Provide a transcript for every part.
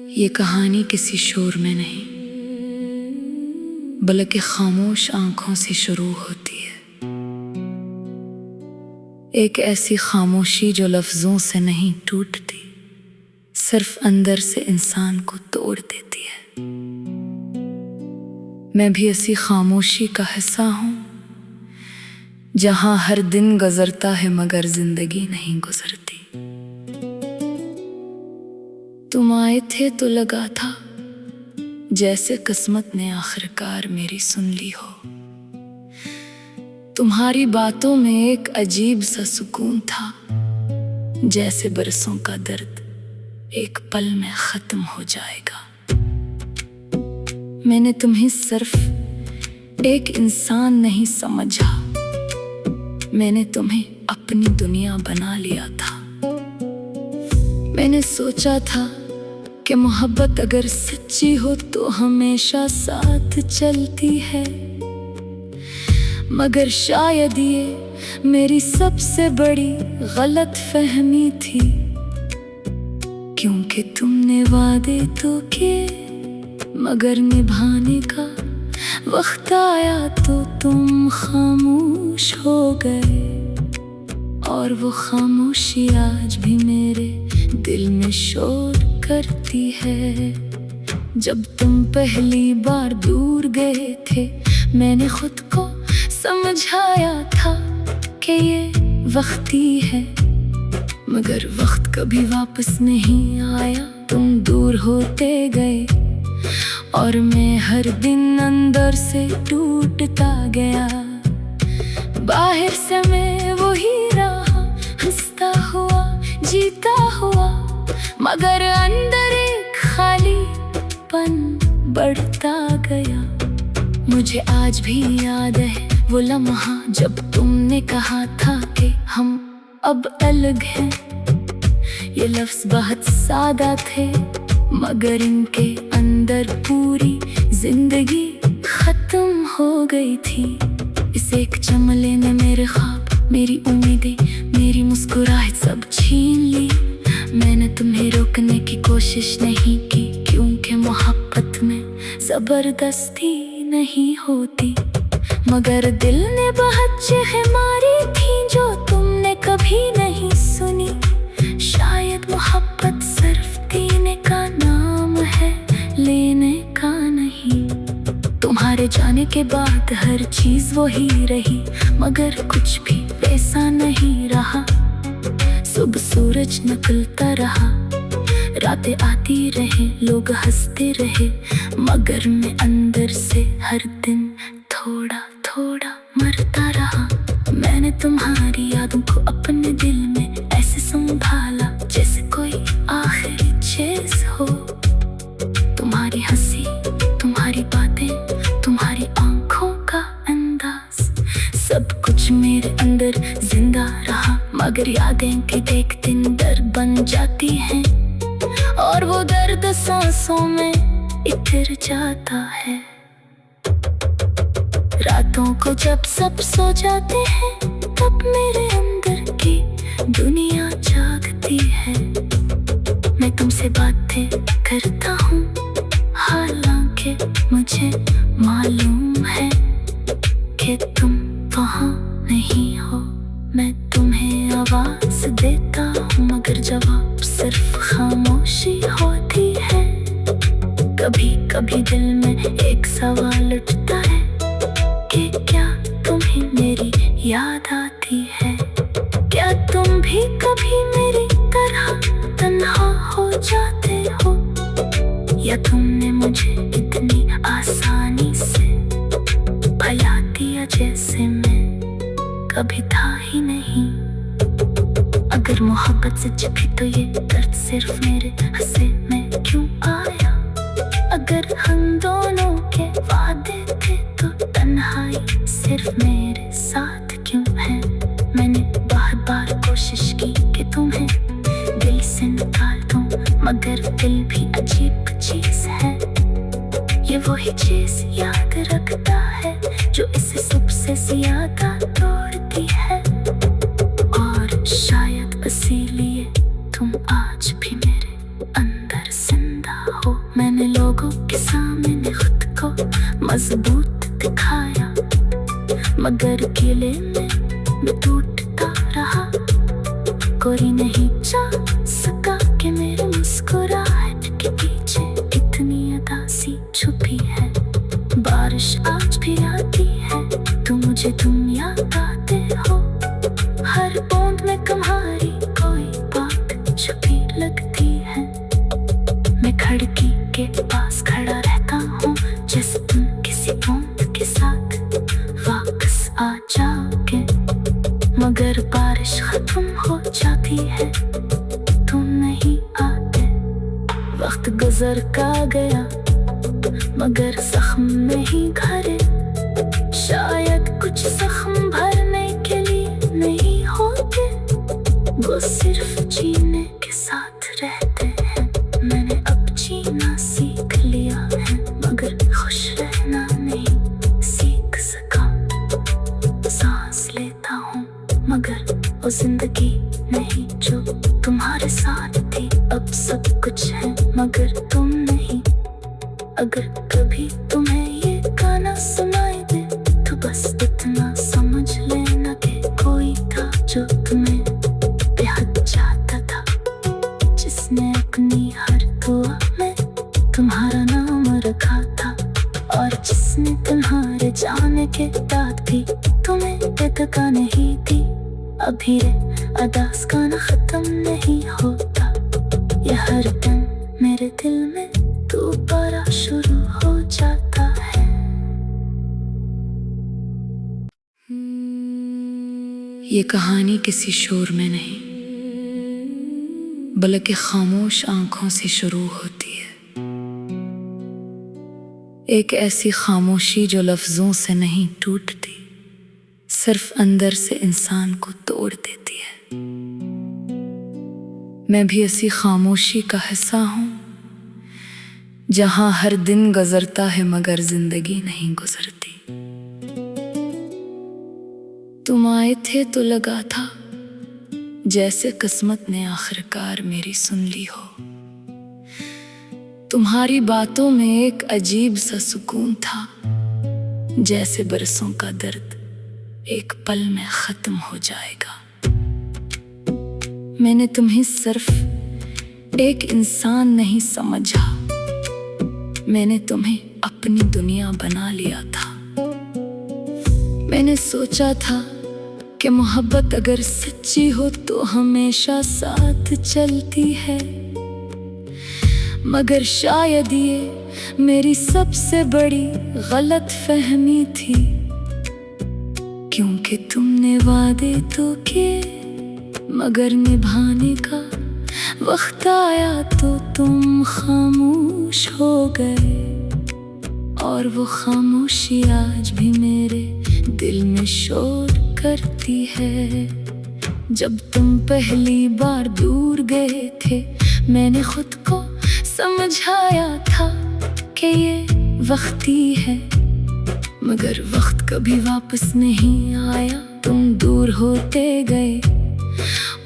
ये कहानी किसी शोर में नहीं बल्कि खामोश आंखों से शुरू होती है। एक ऐसी खामोशी जो लफ्जों से नहीं टूटती, सिर्फ अंदर से इंसान को तोड़ देती है। मैं भी ऐसी खामोशी का हिस्सा हूं जहां हर दिन गुजरता है मगर जिंदगी नहीं गुजरती। तुम आए थे तो लगा था जैसे किस्मत ने आखिरकार मेरी सुन ली हो। तुम्हारी बातों में एक अजीब सा सुकून था, जैसे बरसों का दर्द एक पल में खत्म हो जाएगा। मैंने तुम्हें सिर्फ एक इंसान नहीं समझा, मैंने तुम्हें अपनी दुनिया बना लिया था। मैंने सोचा था कि मोहब्बत अगर सच्ची हो तो हमेशा साथ चलती है, मगर शायद ये मेरी सबसे बड़ी गलत फहमी थी। क्योंकि तुमने वादे तो किए मगर निभाने का वक्त आया तो तुम खामोश हो गए, और वो खामोशी आज भी मेरे दिल में शोर करती है। जब तुम पहली बार दूर गए थे मैंने खुद को समझाया था कि ये वक्ती है, मगर वक्त कभी वापस नहीं आया। तुम दूर होते गए और मैं हर दिन अंदर से टूटता गया। बाहर से मैं वही रहा, हंसता हुआ जीता हुआ, मगर अंदर एक खालीपन बढ़ता गया। मुझे आज भी याद है वो लम्हा जब तुमने कहा था कि हम अब अलग हैं। ये लफ्ज बहुत सादा थे मगर इनके अंदर पूरी जिंदगी खत्म हो गई थी। इस एक चमले ने मेरे ख्वाब, मेरी उम्मीदें, मेरी मुस्कुराहट सब छीन ली। मैंने तुम्हें रोकने की कोशिश नहीं की, क्योंकि मोहब्बत में जबरदस्ती नहीं होती। मगर दिल ने बहुत चीखें मारी थी जो तुमने कभी नहीं सुनी। शायद मोहब्बत सिर्फ देने का नाम है, लेने का नहीं। तुम्हारे जाने के बाद हर चीज वही रही, मगर कुछ भी वैसा नहीं रहा। सुबह सूरज निकलता रहा, रातें आती रहे, लोग हंसते रहे, मगर मैं अंदर से हर दिन थोड़ा थोड़ा मरता रहा। मैंने तुम्हारी यादों को अपने दिल में ऐसे संभाला जैसे कोई आखिरी चीज हो। तुम्हारी हंसी, तुम्हारी बातें, तुम्हारी आंखों का अंदाज, सब कुछ मेरे अंदर जिंदा रहा। मगर यादें के देख दिन दर्द बन जाती हैं, और वो दर्द सांसों में इतर जाता है। रातों को जब सब सो जाते हैं तब मेरे अंदर की दुनिया जागती है। मैं तुमसे बातें करता हूँ, हालांकि मुझे मालूम है कि तुम वहाँ नहीं हो। मैं तुम्हें आवाज देता हूँ मगर जवाब सिर्फ खामोशी होती है। कभी कभी दिल में एक सवाल उठता है कि क्या तुम्हें मेरी याद आती है? क्या तुम भी कभी मेरी तरह तन्हा हो जाते हो? या तुमने मुझे इतनी आसानी से भुला दिया जैसे मैं कभी था ही नहीं। अगर मोहब्बत सच भी तो ये दर्द सिर्फ मेरे हिस्से में क्यों आया? अगर हम दोनों के वादे थे तो तन्हाई सिर्फ मेरे साथ क्यों है? मैंने बार बार कोशिश की कि तुम्हें दिल से निकाल दूं, मगर दिल भी अजीब चीज है। ये वही चीज याद रखता है जो इसे सबसे ज्यादा तोड़ती है। और शायद इसीलिए तुम आज भी मेरे अंदर जिंदा हो। हिस्सा मैंने खुद को मजबूत दिखाया, मगर अकेले में मैं टूटता रहा। कोई नहीं जा सका कि मेरे मुस्कुराहट के पीछे इतनी उदासी छुपी है। बारिश आज भी आती है तो मुझे तुम याद आते हो। हर बूंद में तुम्हारी कोई बात छुपी लगती है। मैं खिड़की के पास खड़ा रहता हूँ जैसे तुम किसी बूंद के साथ वापस आ जाओगे, मगर बारिश खत्म हो जाती है, तुम नहीं आते। वक्त गुजर का गया मगर जख्म नहीं भरे। शायद कुछ जख्म भरने के लिए नहीं होते, वो सिर्फ जीने के साथ रहते हैं। मैंने अब जीना सीख लिया है मगर खुश रहना नहीं सीख सका। सांस लेता हूँ मगर वो जिंदगी नहीं जो तुम्हारे साथ थी। अब सब कुछ है मगर तुम नहीं। अगर कभी तुम्हें ये गाना सुनाई दे तो बस इतना समझ लेना कि कोई था जो तुम्हें बेहद चाहता था, जिसने अपनी हर दुआ में तुम्हारा नाम रखा था, और जिसने तुम्हारे जाने के बाद भी तुम्हें बेदगा नहीं दी। अभी अदास गाना खत्म नहीं होता, ये हर दिन मेरे दिल में दोबारा शुरू हो जाता है। ये कहानी किसी शोर में नहीं बल्कि खामोश आंखों से शुरू होती है। एक ऐसी खामोशी जो लफ्जों से नहीं टूटती, सिर्फ अंदर से इंसान को तोड़ देती है। मैं भी ऐसी खामोशी का हिस्सा हूँ जहां हर दिन गुजरता है मगर जिंदगी नहीं गुजरती। तुम आए थे तो लगा था जैसे किस्मत ने आखिरकार मेरी सुन ली हो। तुम्हारी बातों में एक अजीब सा सुकून था, जैसे बरसों का दर्द एक पल में खत्म हो जाएगा। मैंने तुम्हें सिर्फ एक इंसान नहीं समझा, मैंने तुम्हें अपनी दुनिया बना लिया था। मैंने सोचा था कि मोहब्बत अगर सच्ची हो तो हमेशा साथ चलती है, मगर शायद ये मेरी सबसे बड़ी गलत फहमी थी। क्योंकि तुमने वादे तो किए मगर निभाने का वक्त आया तो तुम खामोश हो गए, और वो खामोशी आज भी मेरे दिल में शोर करती है। जब तुम पहली बार दूर गए थे मैंने खुद को समझाया था कि ये वक्ती है, मगर वक्त कभी वापस नहीं आया। तुम दूर होते गए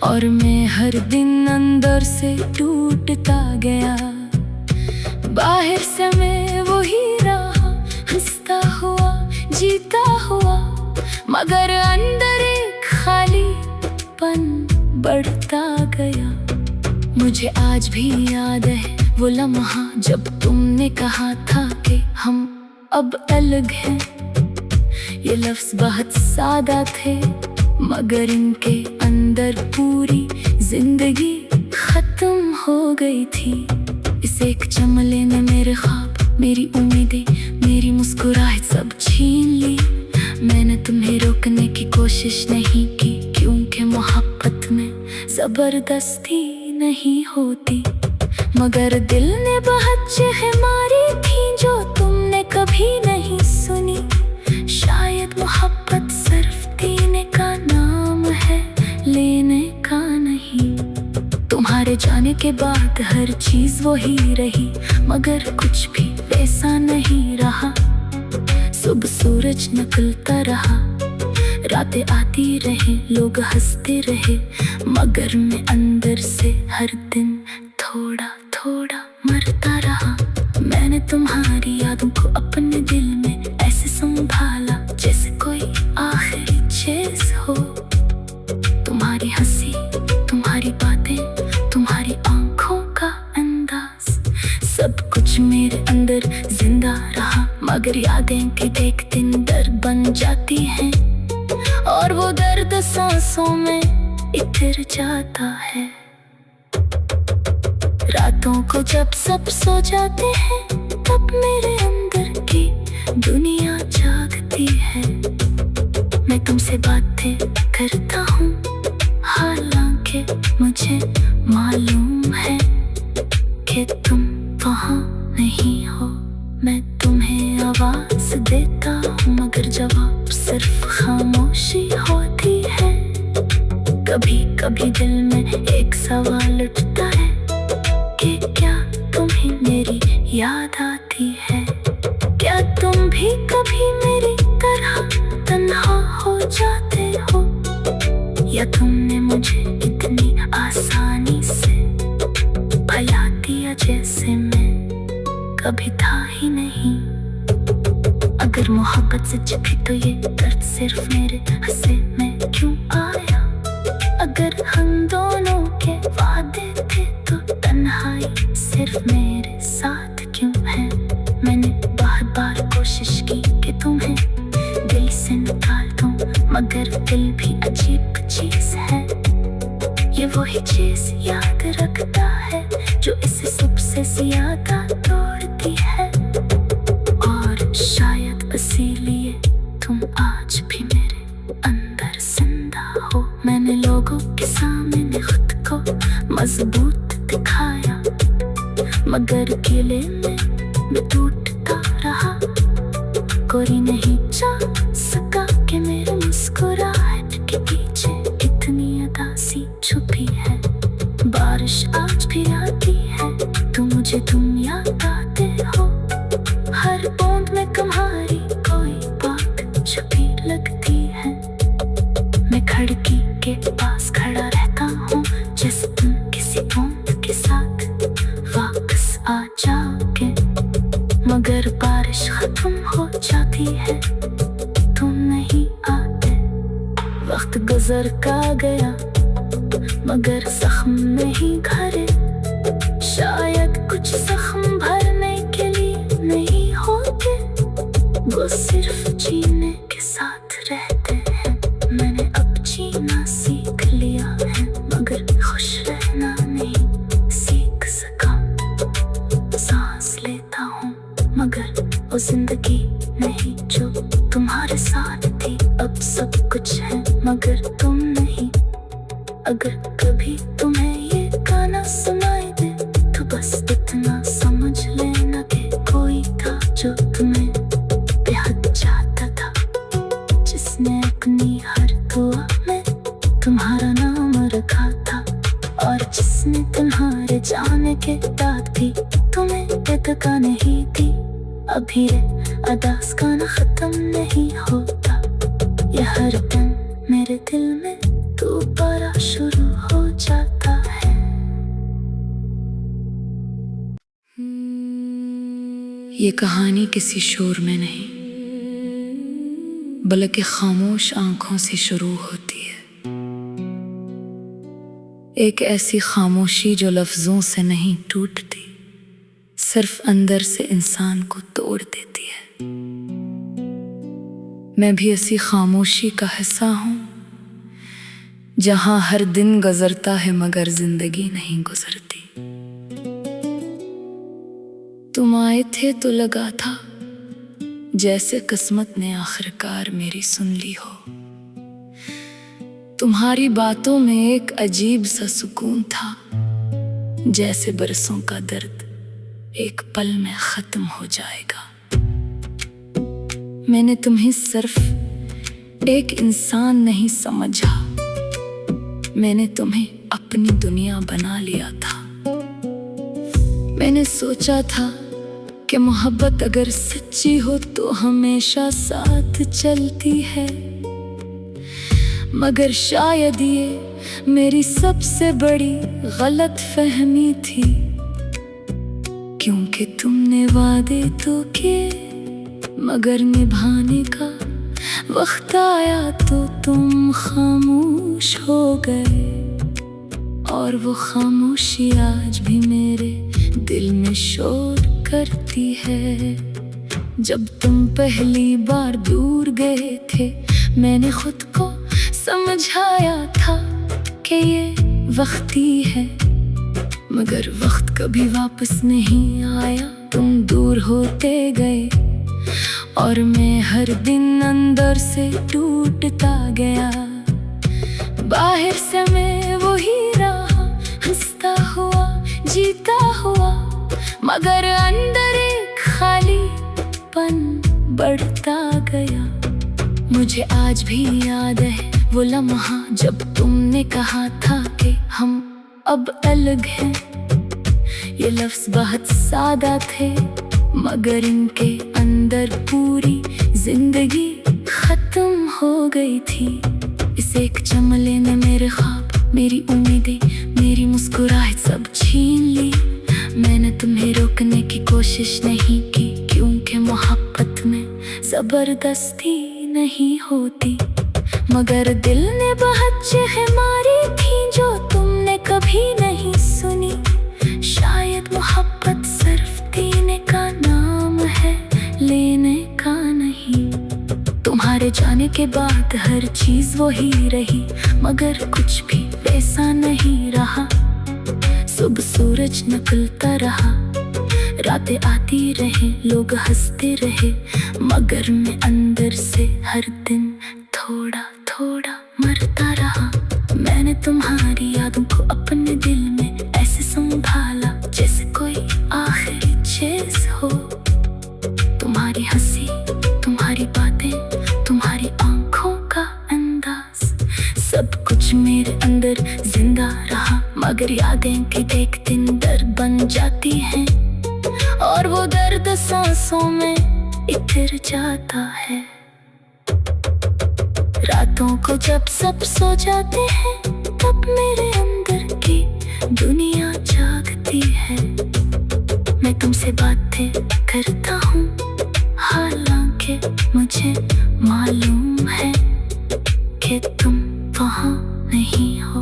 और मैं हर दिन अंदर से टूटता गया। बाहर से मैं वही रहा, हंसता हुआ जीता हुआ, मगर अंदर एक खालीपन बढ़ता गया। मुझे आज भी याद है वो लम्हा जब तुमने कहा था कि हम अब अलग हैं। ये लफ्ज़ बहुत सादा थे मगर इनके अंदर पूरी जिंदगी खत्म हो गई थी। इस एक चमले ने मेरे ख्वाब, मेरी उम्मीदें, मेरी मुस्कुराहट सब छीन ली। मैंने तुम्हें रोकने की कोशिश नहीं की, क्योंकि मोहब्बत में जबरदस्ती नहीं होती। मगर दिल ने बहुत जगह मारी थी जो तुमने कभी नहीं सुनी। शायद मोहब्बत सिर्फ देने का नाम है, लेने का नहीं। तुम्हारे जाने के बाद हर चीज वही रही, मगर कुछ भी वैसा नहीं रहा। सुबह सूरज निकलता रहा, रातें आती रहे, लोग हंसते रहे, मगर मैं अंदर से हर दिन थोड़ा थोड़ा मरता रहा। मैंने तुम्हारा अंदर जिंदा रहा, मगर यादें भी एक दिन डर बन जाती हैं, और वो दर्द सांसों में इतर जाता है। रातों को जब सब सो जाते हैं, तब मेरे अंदर की दुनिया जागती है। मैं तुमसे बातें करता हूँ, हालांकि मुझे मालूम है कि तुम वहाँ नहीं हो। मैं तुम्हें आवाज देता हूँ, मगर जवाब सिर्फ खामोशी होती है। कभी कभी दिल में एक सवाल उठता है कि क्या तुम्हें मेरी याद आती है? क्या तुम भी कभी मेरी तरह तन्हा हो जाते हो? या तुमने मुझे इतनी आसानी से भुला दिया जैसे मैं कभी था ही नहीं। अगर मोहब्बत सच थी तो ये दर्द सिर्फ मेरे हिस्से में क्यों आया? अगर हम दोनों के वादे थे तो तन्हाई सिर्फ मेरे साथ क्यों है? मैंने बार बार कोशिश की कि तुम्हें दिल से निकाल दूं, मगर दिल भी अजीब चीज है। ये वही चीज याद रखता है जो इसे सबसे ज्यादा तोड़ती है। और शायद इसीलिए तुम आज भी मेरे अंदर जिंदा हो। मैंने लोगों के सामने खुद को मजबूत दिखाया, मगर गिले में मैं टूटता रहा। कोई नहीं जान सका कि मेरे मुस्कुराहट के पीछे इतनी उदासी छुपी है। बारिश आज भी आती है तो मुझे तुम याद आते हो। हर बूंद में तुम्हारी कोई बात छुपी लगती है। मैं खिड़की के पास खड़ा रहता हूँ, जैसे तुम किसी बूंद के साथ वापस आ जाओगे, मगर बारिश खत्म हो जाती है, तुम नहीं आते। वक्त गुजर का गया मगर जख्म नहीं भरे। शायद कुछ जख्म भरने के लिए नहीं होते, वो सिर्फ जीने के साथ रहते हैं। मैंने अब जीना सीख लिया है, मगर खुश रहना नहीं सीख सका। सांस लेता हूँ मगर वो जिंदगी नहीं जो तुम्हारे साथ थी। अब सब कुछ है मगर तुम नहीं। अगर कभी तुम्हें ये गाना सुनाई दे तो बस इतना समझ लेना कि कोई था जो तुम्हें बेहद चाहता था, जिसने अपनी हर दुआ में तुम्हारा नाम रखा था, और जिसने तुम्हारे जाने के बाद भी तुम्हें इत्तका नहीं दी। अभी ये अदास गाना खत्म नहीं होता, ये हर दिन मेरे दिल में दोबारा शुरू हो जाता है। ये कहानी किसी शोर में नहीं बल्कि खामोश आंखों से शुरू होती है। एक ऐसी खामोशी जो लफ्जों से नहीं टूटती, सिर्फ अंदर से इंसान को तोड़ देती है। मैं भी ऐसी खामोशी का हिस्सा हूँ जहां हर दिन गुजरता है मगर जिंदगी नहीं गुजरती। तुम आए थे तो लगा था जैसे किस्मत ने आखिरकार मेरी सुन ली हो। तुम्हारी बातों में एक अजीब सा सुकून था, जैसे बरसों का दर्द एक पल में खत्म हो जाएगा। मैंने तुम्हें सिर्फ एक इंसान नहीं समझा, मैंने तुम्हें अपनी दुनिया बना लिया था। मैंने सोचा था कि मोहब्बत अगर सच्ची हो तो हमेशा साथ चलती है, मगर शायद ये मेरी सबसे बड़ी गलत फहमी थी। क्योंकि तुमने वादे तो किए मगर निभाने का वक्त आया तो तुम खामोश हो गए, और वो खामोशी आज भी मेरे दिल में शोर करती है। जब तुम पहली बार दूर गए थे, मैंने खुद को समझाया था कि ये वक्ती है, मगर वक्त कभी वापस नहीं आया। तुम दूर होते गए और मैं हर दिन अंदर से टूटता गया। बाहर से मैं वही रहा, हंसता हुआ, जीता हुआ, मगर अंदर एक खालीपन बढ़ता गया। मुझे आज भी याद है वो लम्हा जब तुमने कहा था कि हम अब अलग हैं। ये लफ्ज़ बहुत सादा थे, मगर इनके अंदर पूरी जिंदगी खत्म हो गई थी। इस एक जुमले ने मेरे ख्वाब, मेरी उम्मीदें, मेरी मुस्कुराहट सब छीन ली। मैंने तुम्हें रोकने की कोशिश नहीं की, क्योंकि मोहब्बत में जबरदस्ती नहीं होती। मगर दिल ने बहुत चिढ़ मारी थी जो तुमने कभी नहीं सुनी। शायद मोहब्बत सिर्फ देने का नाम है, लेने का नहीं। तुम्हारे जाने के बाद हर चीज वही रही, मगर कुछ भी वैसा नहीं रहा। सुबह सूरज निकलता रहा, रातें आती रहे, लोग हंसते रहे, मगर मैं अंदर से हर दिन थोड़ा थोड़ा मरता रहा। मैंने तुम्हारी यादों को अपने दिल में ऐसे संभाला जैसे कोई आखिरी चीज हो। तुम्हारी हंसी, तुम्हारी बातें, तुम्हारी आंखों का अंदाज, सब कुछ मेरे अंदर जिंदा रहा। मगर यादें कि देख दिन दर्द बन जाती हैं, और वो दर्द सांसों में इतर जाता है। रातों को जब सब सो जाते हैं, तब मेरे अंदर की दुनिया जागती है। मैं तुमसे बातें करता हूँ, हालांकि मुझे मालूम है कि तुम वहाँ नहीं हो।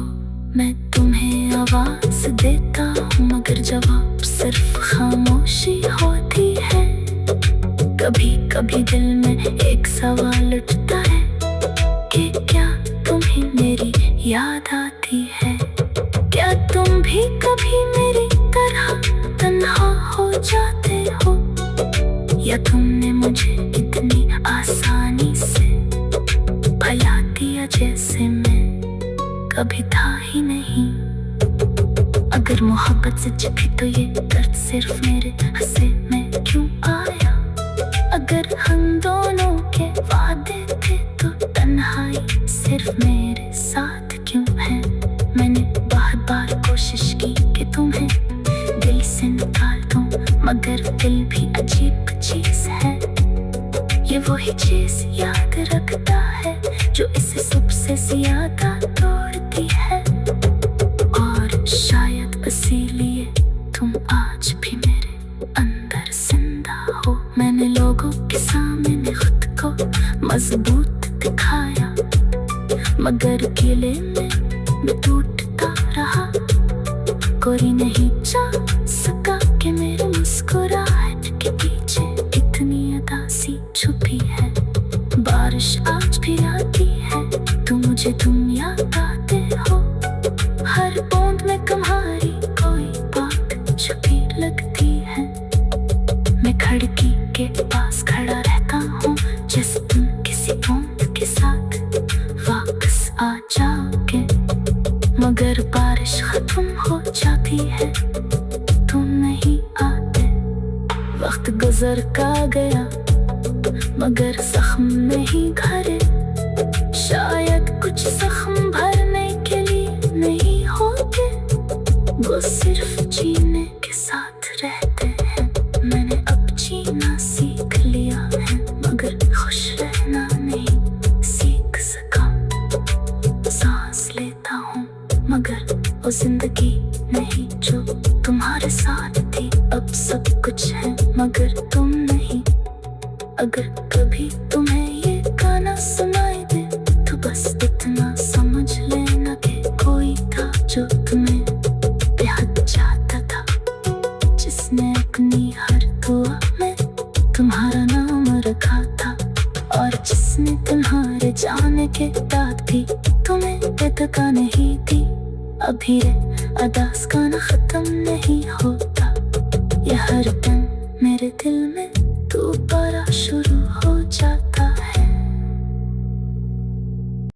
मैं तुम्हें आवाज देता हूँ, मगर जवाब सिर्फ खामोशी होती है। कभी कभी दिल में एक सवाल उठता है कि क्या तुम्हें मेरी याद आती है? क्या तुम भी कभी मेरी तरह तन्हा हो जाते हो? या तुमने मुझे इतनी आसानी से भुला दिया जैसे मैं कभी था ही नहीं। अगर मोहब्बत सच भी तो ये दर्द सिर्फ मेरे हंसे में क्यों आया? अगर हम दोनों के वादे थे तो तन्हाई सिर्फ मेरे साथ क्यों है? मैंने बहुत बार कोशिश की कि तुम्हें दिल से निकाल दूं, मगर दिल भी अजीब चीज है। ये वही चीज याद रखता है जो इसे सबसे ज्यादा तोड़ती है। और शायद इसीलिए तुम आज भी मेरे अंदर जिंदा हो। मैंने लोगों के सामने खुद को मजबूत दिखाया, मगर अकेले में मैं टूटता रहा। कोई नहीं चाह सका कि मेरे मुस्कुराहट के पीछे इतनी उदासी छुपी है। बारिश आज भी आती है, तुम मुझे तुम याद आते हो। हर बूंद में तुम्हारी कोई बात छुपी लगती है। मैं खिड़की के पास खड़ा रहता हूँ, जैसे तुम किसी बूंद के साथ वापस आ जाओगे। मगर बारिश खत्म हो जाती है, तुम नहीं आते। वक्त गुजर का गया, मगर जख्म नहीं भरे। शायद कुछ जख्म भरने के लिए नहीं होते, वो सिर्फ जीने के साथ रहते हैं। मैंने अब जीना सीख लिया है, मगर खुश रहना नहीं सीख सका। सांस लेता हूँ, मगर वो जिंदगी नहीं जो तुम्हारे साथ थी। अब सब कुछ है, मगर तुम नहीं। अगर कभी तुम्हें ये गाना सुनाई दे, तो बस इतना समझ लेना कि कोई था जो तुम्हें बेहद चाहता था, जिसने अपनी हर तुम्हारा नाम रखा था, और जिसने तुम्हारे जाने के बाद भी तुम्हें इत्तका नहीं थी। अभी रे अदास गाना खत्म नहीं होता।